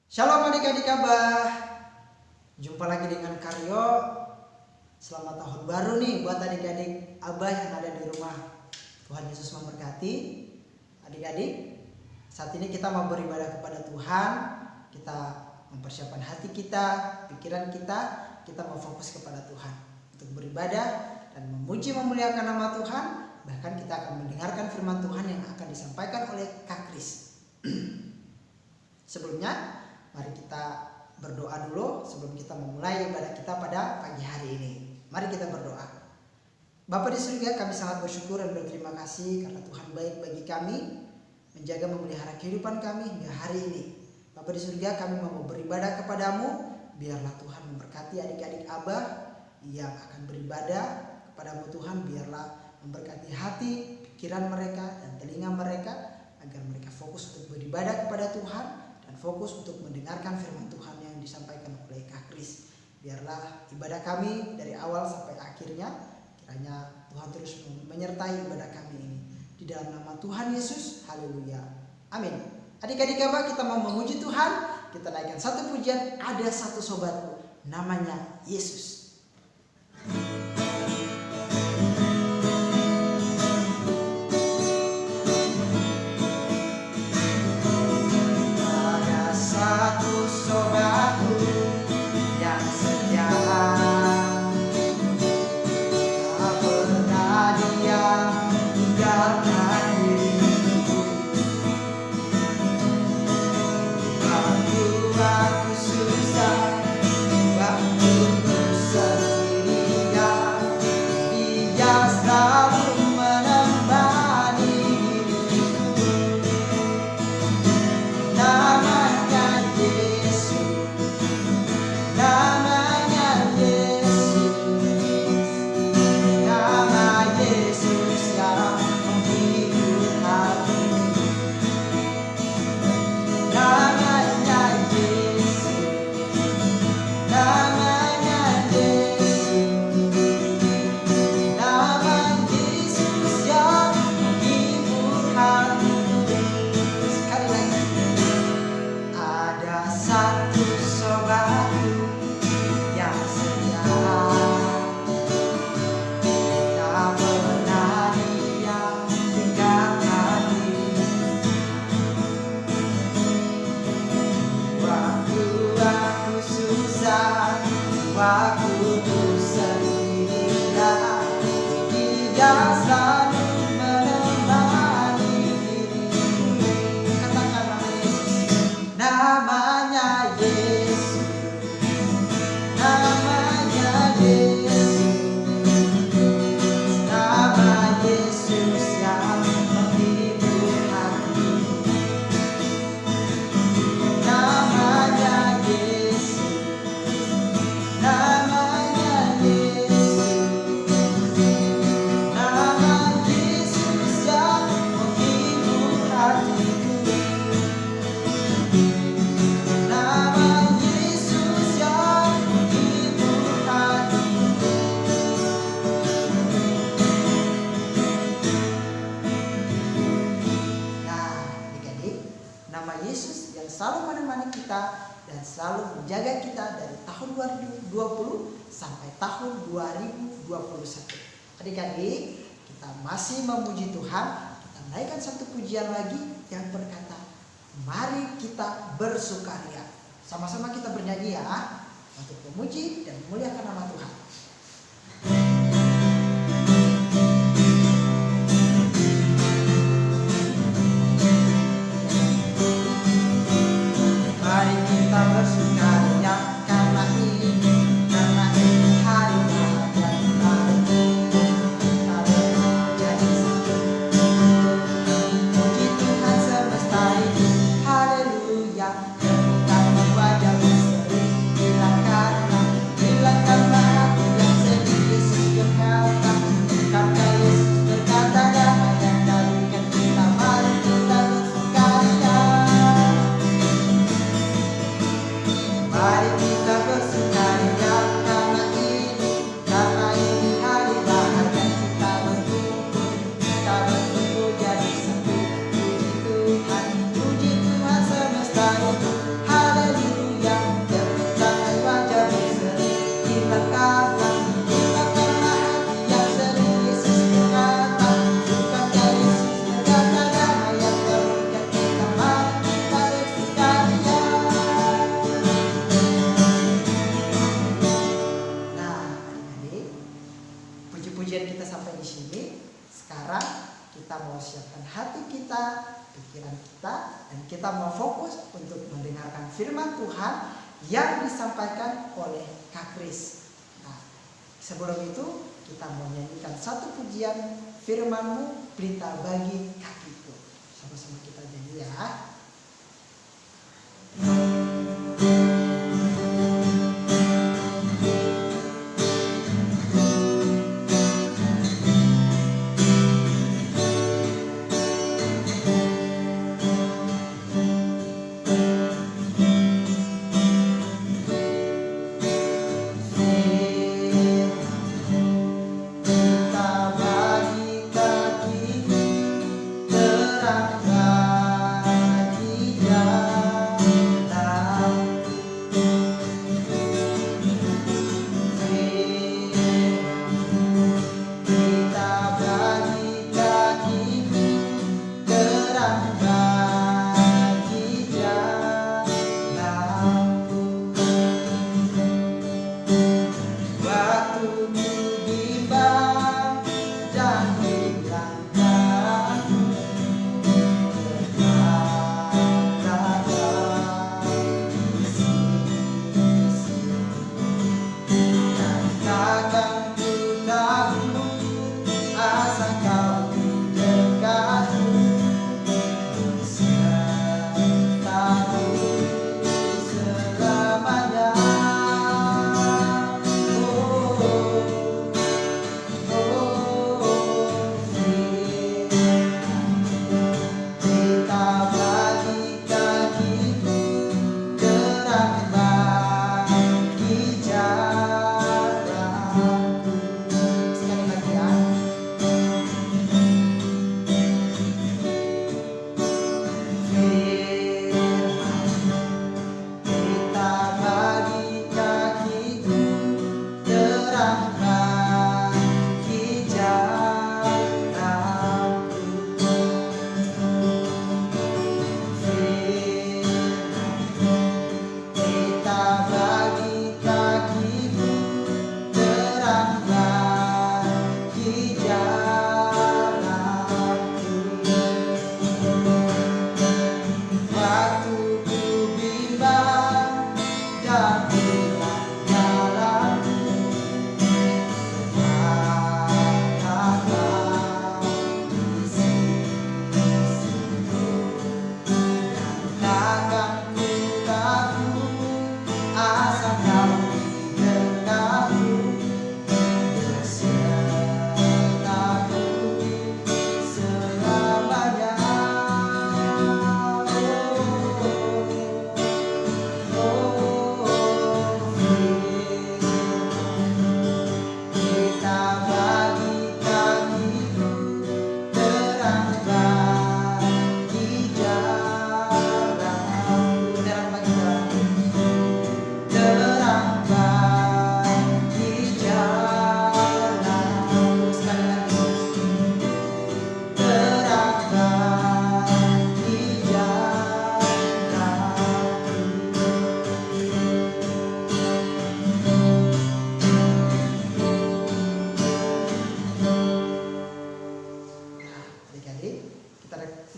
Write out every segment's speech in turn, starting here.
Shalom adik-adik Abah. Jumpa lagi dengan Karyo. Selamat tahun baru nih buat adik-adik Abah yang ada di rumah. Tuhan Yesus memberkati. Adik-adik, saat ini kita mau beribadah kepada Tuhan. Kita mempersiapkan hati kita, pikiran kita. Kita mau fokus kepada Tuhan untuk beribadah dan memuji memuliakan nama Tuhan. Bahkan kita akan mendengarkan firman Tuhan yang akan disampaikan oleh Kak Kris. Sebelumnya, mari kita berdoa dulu sebelum kita memulai ibadah kita pada pagi hari ini. Mari kita berdoa. Bapa di surga, kami sangat bersyukur dan berterima kasih karena Tuhan baik bagi kami, menjaga memelihara kehidupan kami hingga hari ini. Bapa di surga, kami mau beribadah kepadamu. Biarlah Tuhan memberkati adik-adik Abah yang akan beribadah kepadamu Tuhan. Biarlah memberkati hati, pikiran mereka dan telinga mereka agar mereka fokus untuk beribadah kepada Tuhan dan fokus untuk mendengarkan firman Tuhan yang disampaikan oleh Kak Kris. Biarlah ibadah kami dari awal sampai akhirnya, kiranya Tuhan terus menyertai ibadah kami ini. Di dalam nama Tuhan Yesus, haleluya, amin. Adik-adik Abah, kita mau memuji Tuhan. Kita naikkan satu pujian, ada satu sobatku, namanya Yesus. Selalu menemani kita dan selalu menjaga kita dari tahun 2020 sampai tahun 2021. Adik-adik, kita masih memuji Tuhan. Kita naikkan satu pujian lagi yang berkata, mari kita bersukaria. Sama-sama kita bernyanyi ya, untuk memuji dan memuliakan nama Tuhan. mau siapkan hati kita, pikiran kita, dan kita mau fokus untuk mendengarkan firman Tuhan yang disampaikan oleh Kak Kris. Nah, sebelum itu kita mau nyanyikan satu pujian, firman-Mu berita bagi kakiku. Sama-sama kita nyanyi ya.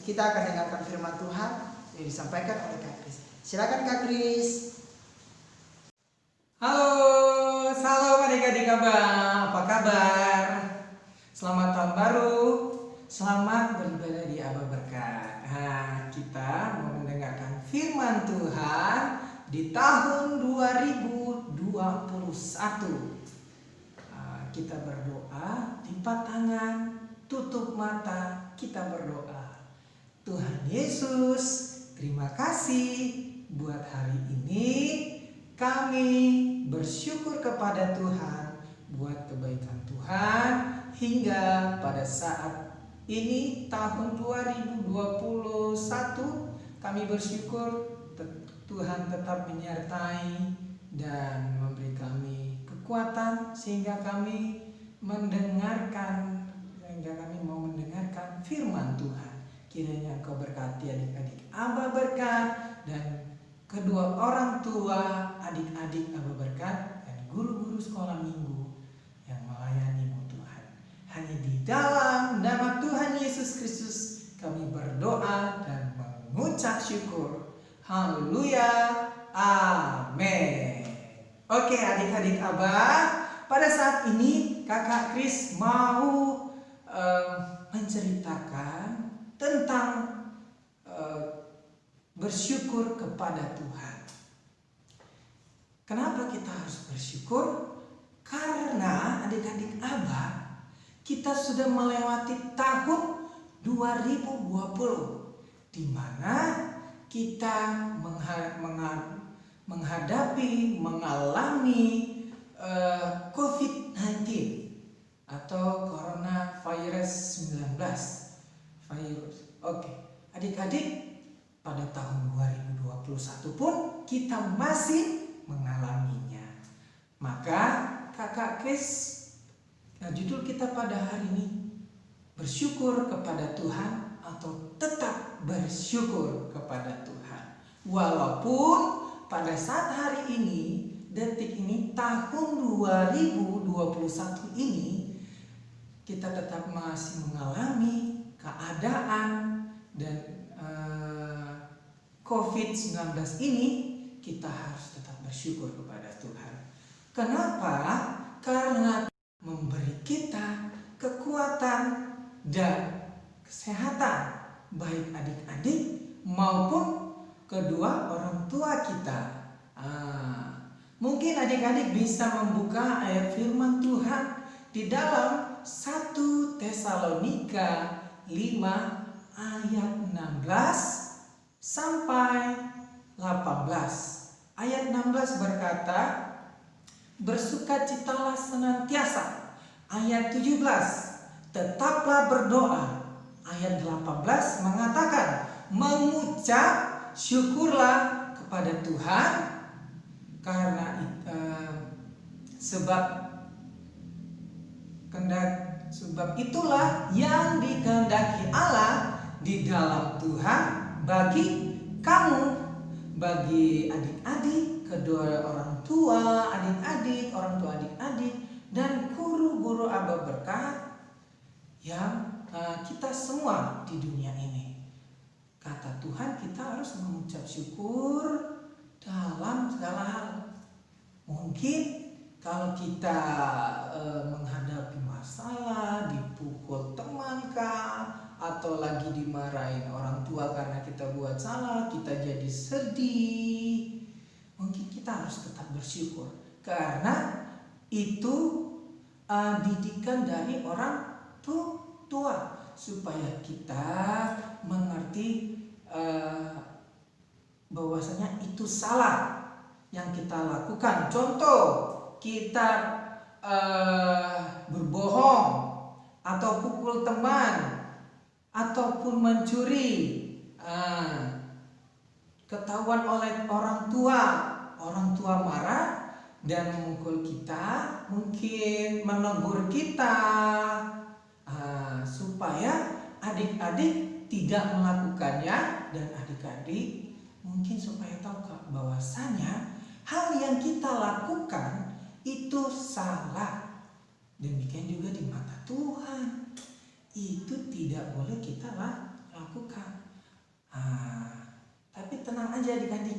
Kita akan dengarkan firman Tuhan yang disampaikan oleh Kak Kris. Silakan Kak Kris. Halo, salam adik-adik apa kabar? Selamat tahun baru, selamat beribadah di Aba Berkat. Nah, kita mau mendengarkan firman Tuhan di tahun 2021. Kita berdoa, lipat tangan, tutup mata, kita berdoa. Tuhan Yesus, terima kasih buat hari ini. Kami bersyukur kepada Tuhan buat kebaikan Tuhan hingga pada saat ini tahun 2021. Kami bersyukur Tuhan tetap menyertai dan memberi kami kekuatan sehingga kami mau mendengarkan firman Tuhan. Kiranya Engkau berkati adik-adik Aba Berkat dan kedua orang tua adik-adik Aba Berkat dan guru-guru sekolah minggu yang melayani-Mu Tuhan. Hanya di dalam nama Tuhan Yesus Kristus kami berdoa dan mengucap syukur. Haleluya. Amin. Oke adik-adik Abah, pada saat ini kakak Kris mau menceritakan tentang bersyukur kepada Tuhan. Kenapa kita harus bersyukur? Karena adik-adik Abah, kita sudah melewati tahun 2020 di mana kita mengalami COVID-19 atau coronavirus 19 virus. Oke, adik-adik, pada tahun 2021 pun kita masih mengalaminya. Maka kakak Kris, judul kita pada hari ini bersyukur kepada Tuhan atau tetap bersyukur kepada Tuhan. Walaupun pada saat hari ini, detik ini, tahun 2021 ini, kita tetap masih mengalami keadaan dan COVID-19 ini, kita harus tetap bersyukur kepada Tuhan. Kenapa? Karena memberi kita kekuatan dan kesehatan, baik adik-adik maupun kedua orang tua kita. Mungkin adik-adik bisa membuka ayat firman Tuhan di dalam 1 Tesalonika 5 ayat 16 sampai 18. Ayat 16 berkata, bersukacitalah senantiasa. Ayat 17, tetaplah berdoa. Ayat 18 mengatakan, mengucap syukurlah kepada Tuhan karena sebab itulah yang dikehendaki Allah di dalam Tuhan bagi kamu, bagi adik-adik, kedua orang tua adik-adik, orang tua adik-adik, dan guru-guru Abah Berkat yang kita semua di dunia ini. Kata Tuhan, kita harus mengucap syukur dalam segala hal. Mungkin kalau kita menghadapi masalah, dipukul teman kah, atau lagi dimarahin orang tua karena kita buat salah, kita jadi sedih, mungkin kita harus tetap bersyukur. Karena itu didikan dari orang tua, supaya kita mengerti bahwasanya itu salah yang kita lakukan. Contoh, kita berbohong atau pukul teman ataupun mencuri, ketahuan oleh orang tua marah dan memukul kita, mungkin menegur kita, supaya adik-adik tidak melakukannya, dan adik-adik mungkin supaya tahu bahwasanya hal yang kita lakukan itu salah. Demikian juga di mata Tuhan, itu tidak boleh kita lakukan. Tapi tenang aja adik-adik,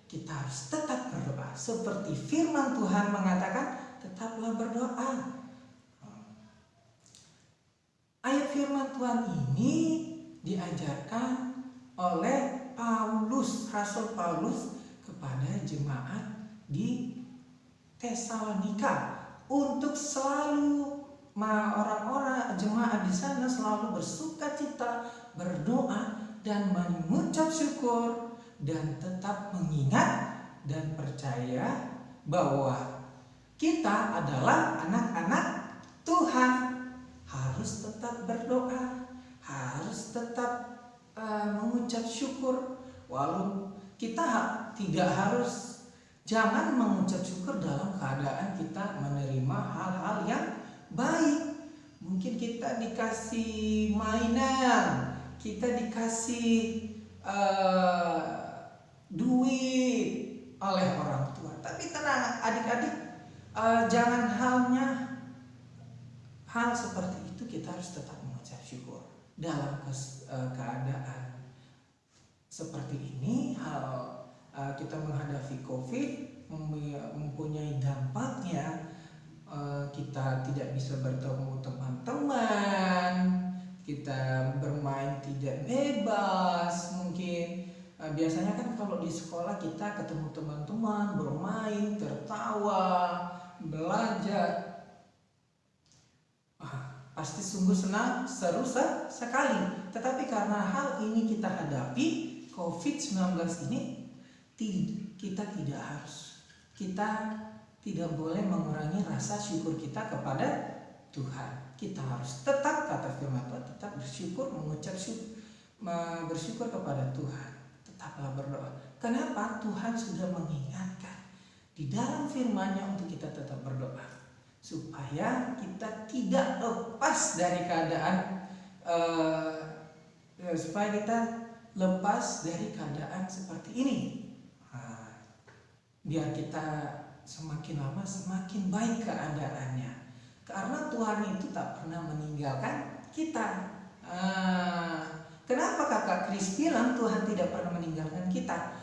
kita harus tetap berdoa. Seperti firman Tuhan mengatakan, tetaplah berdoa. Ayat firman Tuhan ini diajarkan oleh Rasul Paulus kepada jemaat di Tesalonika untuk selalu orang-orang jemaat di sana selalu bersukacita, berdoa dan mengucap syukur, dan tetap mengingat dan percaya bahwa kita adalah anak-anak Tuhan. Harus tetap berdoa, harus tetap mengucap syukur. Walau kita tidak harus, jangan mengucap syukur dalam keadaan kita menerima hal-hal yang baik. Mungkin kita dikasih mainan, kita dikasih duit oleh orang tua. Tapi tenang adik-adik, jangan hal seperti itu kita harus tetap mengucap syukur. dalam keadaan seperti ini, kita menghadapi COVID mempunyai dampaknya. Kita tidak bisa bertemu teman-teman, kita bermain tidak bebas. Mungkin biasanya kan kalau di sekolah kita ketemu teman-teman, bermain, tertawa, belajar, pasti sungguh senang, seru sekali. Tetapi karena hal ini kita hadapi, COVID-19 ini, kita tidak boleh mengurangi rasa syukur kita kepada Tuhan. Kita harus tetap, kata firman Tuhan, tetap bersyukur, bersyukur kepada Tuhan. Tetaplah berdoa. Kenapa? Tuhan sudah mengingatkan di dalam firman-Nya untuk kita tetap berdoa, supaya kita tidak lepas dari keadaan seperti ini. Biar kita semakin lama semakin baik keadaannya, karena Tuhan itu tak pernah meninggalkan kita. Kenapa kakak Kris bilang Tuhan tidak pernah meninggalkan kita?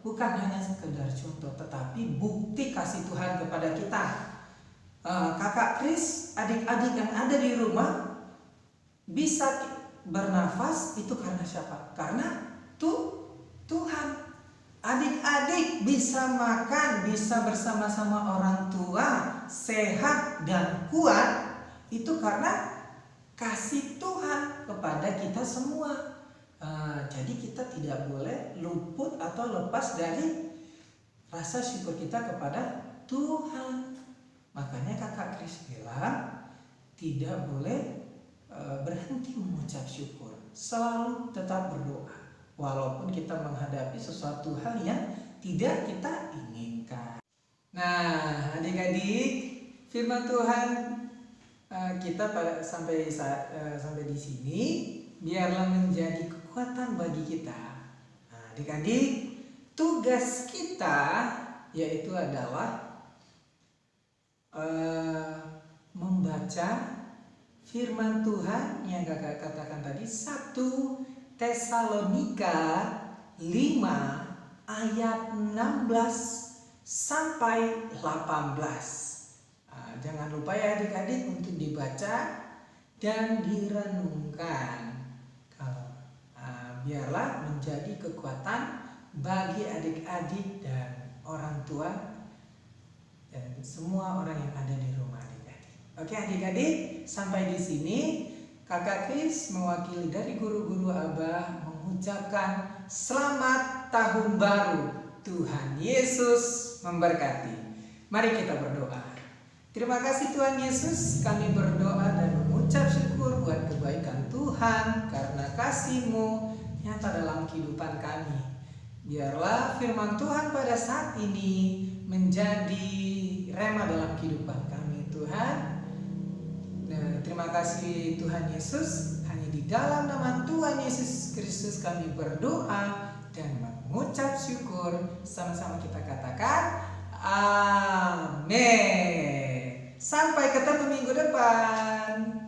Bukan hanya sekedar contoh, tetapi bukti kasih Tuhan kepada kita. Kakak Kris, adik-adik yang ada di rumah bisa bernafas itu karena siapa? Karena Tuhan. Adik-adik bisa makan, bisa bersama-sama orang tua, sehat dan kuat, itu karena kasih Tuhan kepada kita semua. Jadi kita tidak boleh luput atau lepas dari rasa syukur kita kepada Tuhan. Makanya kakak Kris bilang tidak boleh berhenti mengucap syukur, selalu tetap berdoa. Walaupun kita menghadapi sesuatu hal yang tidak kita inginkan. Nah, adik-adik, firman Tuhan kita sampai di sini biarlah menjadi kekuatan bagi kita. Nah, adik-adik, tugas kita yaitu adalah membaca firman Tuhan yang kakak katakan tadi, 1 Tesalonika 5 ayat 16 sampai 18. Jangan lupa ya adik-adik untuk dibaca dan direnungkan. Biarlah menjadi kekuatan bagi adik-adik dan orang tua dan semua orang yang ada di rumah adik-adik. Oke adik-adik, sampai di sini kakak Kris mewakili dari guru-guru Abah mengucapkan selamat tahun baru. Tuhan Yesus memberkati. Mari kita berdoa. Terima kasih Tuhan Yesus, kami berdoa dan mengucap syukur buat kebaikan Tuhan karena kasih-Mu nyata dalam kehidupan kami. Biarlah firman Tuhan pada saat ini menjadi rema dalam kehidupan kami Tuhan. Terima kasih Tuhan Yesus, hanya di dalam nama Tuhan Yesus Kristus kami berdoa dan mengucap syukur. Sama-sama kita katakan amin. Sampai ketemu minggu depan.